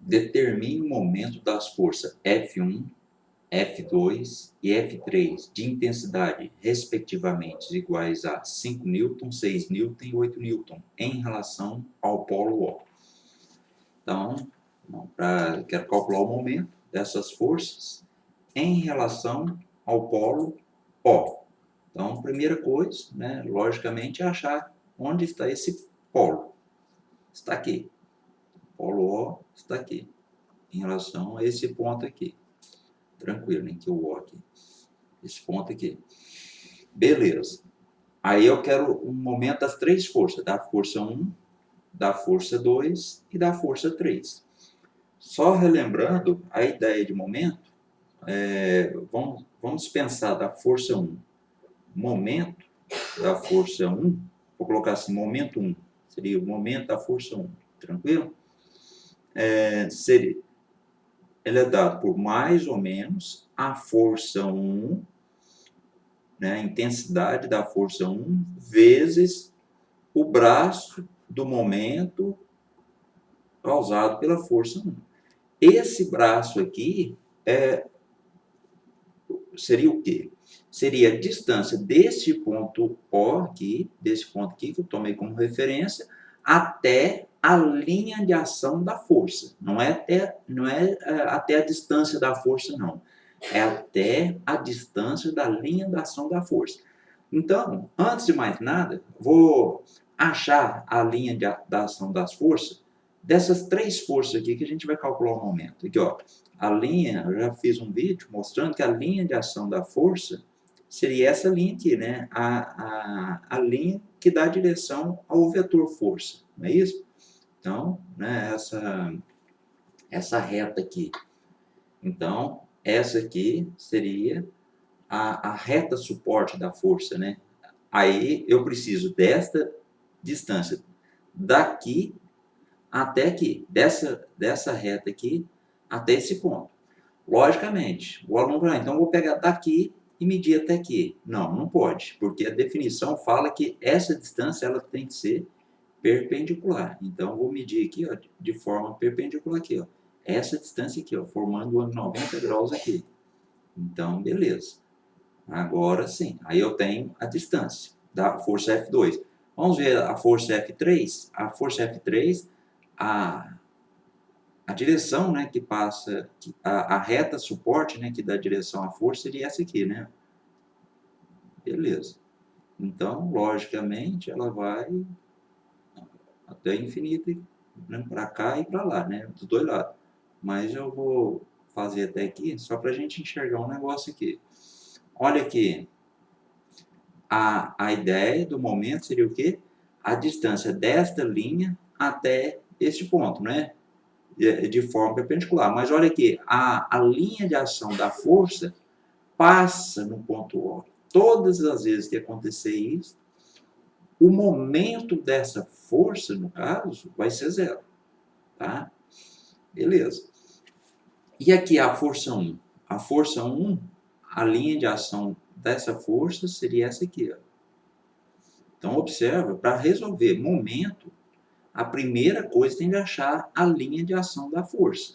Determine o momento das forças F1, F2 e F3 de intensidade, respectivamente, iguais a 5 N, 6 N e 8 N em relação ao polo O. Então, quero calcular o momento dessas forças em relação ao polo O. Então, primeira coisa, né, logicamente, é achar onde está esse polo. Está aqui. O polo O está aqui, em relação a esse ponto aqui. Tranquilo, nem que o O aqui. Esse ponto aqui. Beleza. Aí eu quero o momento das três forças, da força 1, da força 2 e da força 3. Só relembrando a ideia de momento, vamos pensar da força 1. Momento da força 1, vou colocar assim, momento 1, seria o momento da força 1, tranquilo? Ele é dado por mais ou menos a força 1, né, a intensidade da força 1, vezes o braço do momento causado pela força 1. Esse braço aqui seria o quê? Seria a distância desse ponto O aqui, desse ponto aqui que eu tomei como referência, até a linha de ação da força. Não é até a distância da força, não. É até a distância da linha de ação da força. Então, antes de mais nada, vou achar a linha da ação das forças dessas três forças aqui que a gente vai calcular o momento. Aqui, ó, a linha, eu já fiz um vídeo mostrando que a linha de ação da força seria essa linha aqui, né? A linha que dá direção ao vetor força, não é isso? Então, né, essa reta aqui. Então, essa aqui seria a reta suporte da força, né? Aí eu preciso desta distância daqui até aqui, dessa reta aqui até esse ponto. Logicamente, o aluno vai, então eu vou pegar daqui e medir até aqui. Não, não pode, porque a definição fala que essa distância ela tem que ser perpendicular. Então eu vou medir aqui, ó, de forma perpendicular aqui, ó. Essa distância aqui, ó, formando o ângulo 90 graus aqui. Então, beleza. Agora sim, aí eu tenho a distância da força F2. Vamos ver a força F3? A força F3, a direção, né, que passa, a reta suporte, né, que dá direção à força seria essa aqui, né? Beleza. Então, logicamente, ela vai até infinito, né, para cá e para lá, né, dos dois lados. Mas eu vou fazer até aqui, só para a gente enxergar um negócio aqui. Olha aqui, a ideia do momento seria o quê? A distância desta linha até este ponto, né? De forma perpendicular. Mas olha aqui, a linha de ação da força passa no ponto O. Todas as vezes que acontecer isso, o momento dessa força, no caso, vai ser zero. Tá? Beleza. E aqui a força 1? A força 1, a linha de ação dessa força seria essa aqui. Ó. Então, observa, para resolver momento, a primeira coisa tem de achar a linha de ação da força.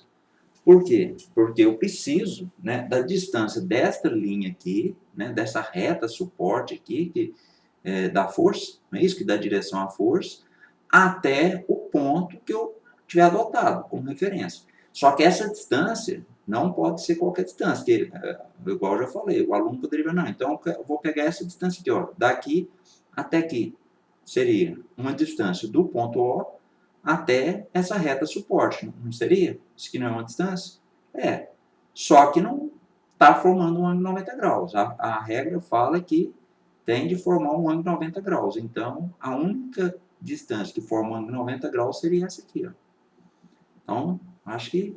Por quê? Porque eu preciso, né, da distância desta linha aqui, né, dessa reta suporte aqui, da força, não é isso? Que dá direção à força, até o ponto que eu tiver adotado como referência. Só que essa distância não pode ser qualquer distância, que, igual eu já falei, o aluno poderia não, então eu vou pegar essa distância aqui, ó, daqui até aqui. Seria uma distância do ponto O até essa reta suporte, não seria? Isso aqui não é uma distância? É. Só que não está formando um ângulo 90 graus. A regra fala que tem de formar um ângulo 90 graus. Então, a única distância que forma um ângulo 90 graus seria essa aqui. Ó. Então, acho que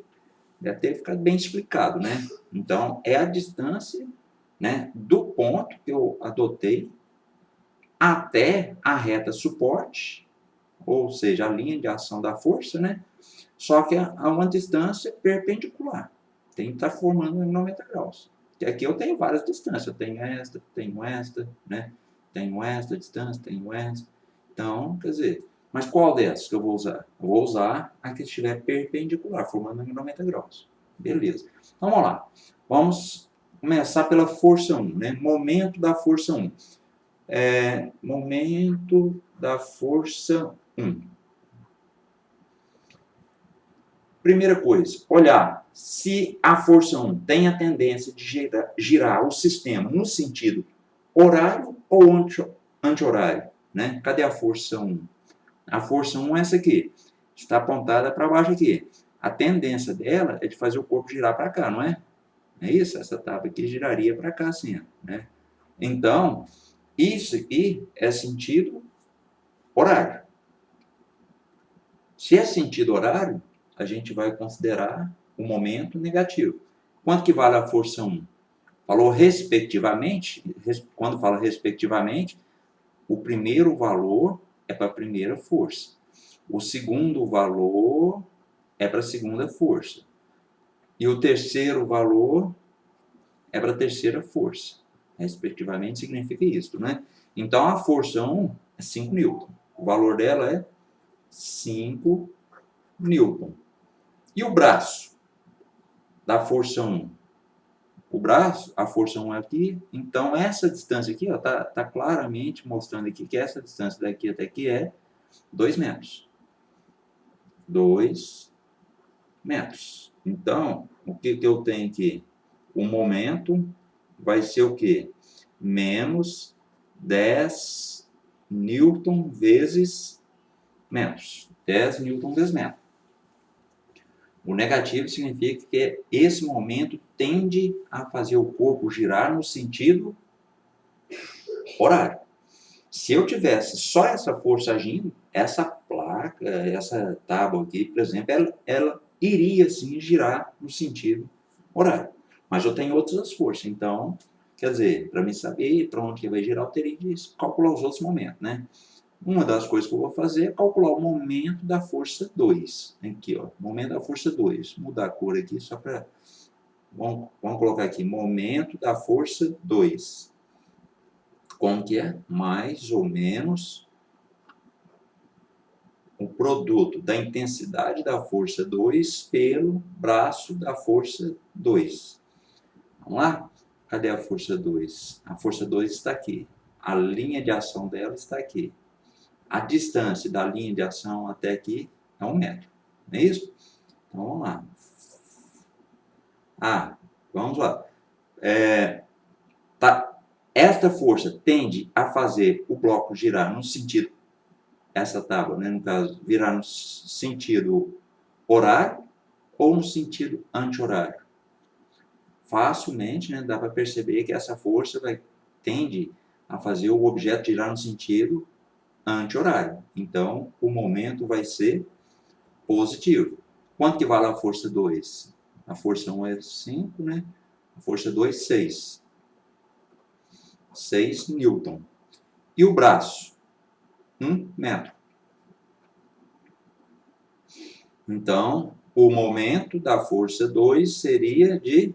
deve ter ficado bem explicado, né? Então, é a distância, né, do ponto que eu adotei até a reta suporte, ou seja, a linha de ação da força, né? Só que a uma distância perpendicular. Tem que estar formando em 90 graus. E aqui eu tenho várias distâncias. Eu tenho esta, né? Tenho esta distância, tenho esta. Então, quer dizer, Mas qual dessas que eu vou usar? Eu vou usar a que estiver perpendicular, formando 90 graus. Beleza. Então, vamos lá. Vamos começar pela força 1, né? Momento da força 1. Momento da força 1. Primeira coisa, olhar se a força 1 tem a tendência de girar o sistema no sentido horário ou anti-horário, né? Cadê a força 1? A força 1 é essa aqui. Está apontada para baixo aqui. A tendência dela é de fazer o corpo girar para cá, não é? É isso? Essa tábua aqui giraria para cá assim, né? Então, isso aqui é sentido horário. Se é sentido horário, a gente vai considerar o momento negativo. Quanto que vale a força 1? Falou respectivamente. Quando fala respectivamente, o primeiro valor é para a primeira força. O segundo valor é para a segunda força. E o terceiro valor é para a terceira força. Respectivamente significa isso, né? Então, a força 1 é 5 newton. O valor dela é 5 newton. E o braço da força 1? O braço, a força 1 é aqui. Então, essa distância aqui está claramente mostrando aqui que essa distância daqui até aqui é 2 metros. 2 metros. Então, o que eu tenho aqui? O momento vai ser o quê? Menos 10 newton vezes metros. 10 newton vezes metro. O negativo significa que esse momento tende a fazer o corpo girar no sentido horário. Se eu tivesse só essa força agindo, essa placa, essa tábua aqui, por exemplo, ela iria sim girar no sentido horário. Mas eu tenho outras forças, então, quer dizer, para mim saber para onde que vai girar, eu teria que calcular os outros momentos, né? Uma das coisas que eu vou fazer é calcular o momento da força 2. Aqui, ó, momento da força 2. Vou mudar a cor aqui só para... Vamos colocar aqui, momento da força 2. Como que é? Mais ou menos o produto da intensidade da força 2 pelo braço da força 2. Vamos lá? Cadê a força 2? A força 2 está aqui. A linha de ação dela está aqui. A distância da linha de ação até aqui é 1 metro. Não é isso? Então, vamos lá. Vamos lá. Esta força tende a fazer o bloco girar no sentido, essa tábua, né, no caso, virar no sentido horário ou no sentido anti-horário. Facilmente, né, dá para perceber que essa força tende a fazer o objeto girar no sentido anti-horário. Então, o momento vai ser positivo. Quanto que vale a força 2? A força 1 é 5, né? A força 2, 6. 6 newton. E o braço? 1 metro. Então, o momento da força 2 seria de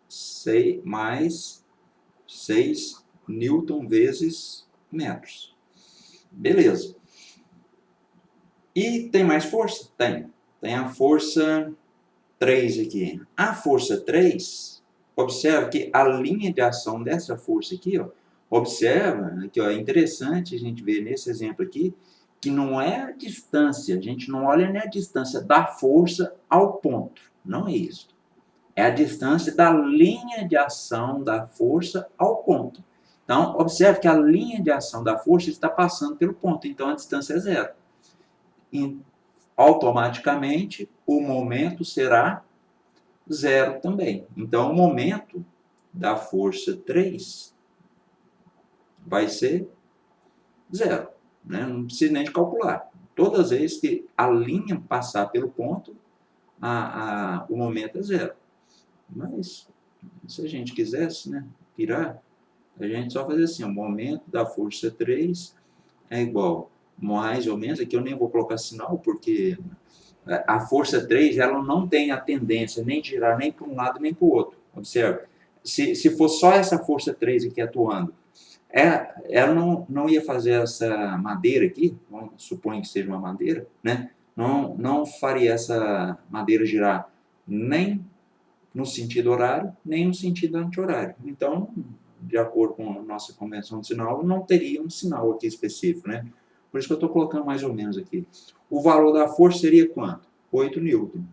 6 mais 6 newton vezes metros. Beleza. E tem mais força? Tem. Tem a força 3 aqui. A força 3, observa que a linha de ação dessa força aqui, ó, observa que ó, é interessante a gente ver nesse exemplo aqui, que não é a distância, a gente não olha nem a distância da força ao ponto. Não é isso. É a distância da linha de ação da força ao ponto. Então, observe que a linha de ação da força está passando pelo ponto, então a distância é zero. E, automaticamente, o momento será zero também. Então, o momento da força 3 vai ser zero. Né? Não precisa nem de calcular. Todas as vezes que a linha passar pelo ponto, o momento é zero. Mas, se a gente quisesse, né, pirar, a gente só fazia assim, o momento da força 3 é igual, mais ou menos, aqui eu nem vou colocar sinal, porque a força 3 ela não tem a tendência nem de girar nem para um lado nem para o outro. Observe, se for só essa força 3 aqui atuando, Ela não ia fazer essa madeira aqui, vamos supor que seja uma madeira, né? Não faria essa madeira girar nem no sentido horário, nem no sentido anti-horário. Então, de acordo com a nossa convenção de sinal, não teria um sinal aqui específico, né? Por isso que eu estou colocando mais ou menos aqui. O valor da força seria quanto? 8 newton.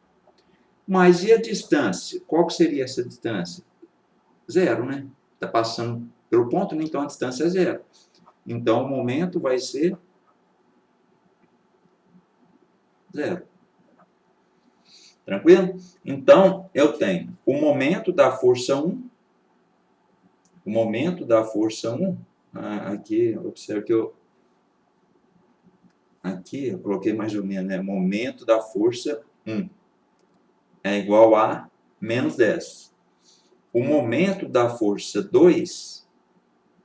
Mas e a distância? Qual que seria essa distância? Zero, né? Está passando pelo ponto, então a distância é zero. Então, o momento vai ser zero. Tranquilo? Então, eu tenho o momento da força 1, o momento da força 1, aqui, observe que aqui eu coloquei mais ou menos, né? Momento da força 1 é igual a menos 10. O momento da força 2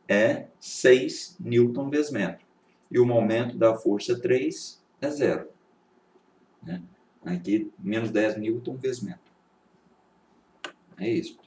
é 6 newton vezes metro. E o momento da força 3 é zero. Né? Aqui, menos 10 newton vezes metro. É isso.